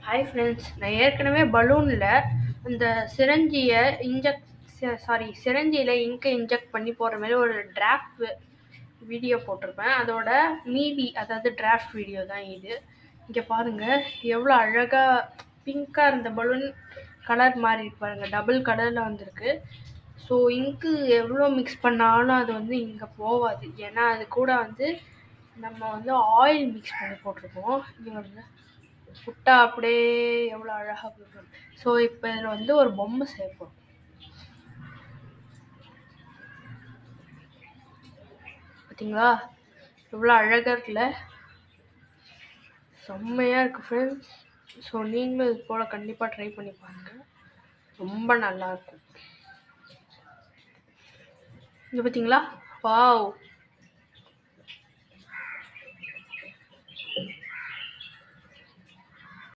Hi friends, நான் ஏற்கனவே பலூனில் அந்த சிரஞ்சியை சிரஞ்சியில் இங்கை இன்ஜெக்ட் பண்ணி போடுற மாதிரி ஒரு டிராஃப்ட் வீடியோ போட்டிருப்பேன். அதோட மீதி, அதாவது டிராஃப்ட் வீடியோ தான் இது. இங்கே பாருங்கள், எவ்வளோ அழகாக பிங்காக இருந்த பலூன் கலர் மாறி இருக்கு பாருங்கள், டபுள் கலரில் வந்திருக்கு. ஸோ இங்கு எவ்வளோ மிக்ஸ் பண்ணாலும் அது வந்து இங்கே போகாது, ஏன்னா அது கூட வந்து நம்ம வந்து ஆயில் மிக்ஸ் பண்ணி போட்டிருக்கோம். இங்கே வந்து புட்டா அப்படியே எவ்வளோ அழகாக போகும். ஸோ இப்போ இதில் வந்து ஒரு பொம்மை சேர்ப்போம். பார்த்தீங்களா எவ்வளோ அழகாக இருக்குல்ல, செம்மையாக இருக்குது ஃப்ரெண்ட்ஸ். ஸோ நீங்களும் இது போல் கண்டிப்பாக ட்ரை பண்ணி பாருங்கள், ரொம்ப நல்லாயிருக்கும். இங்கே பார்த்தீங்களா, வாவ்,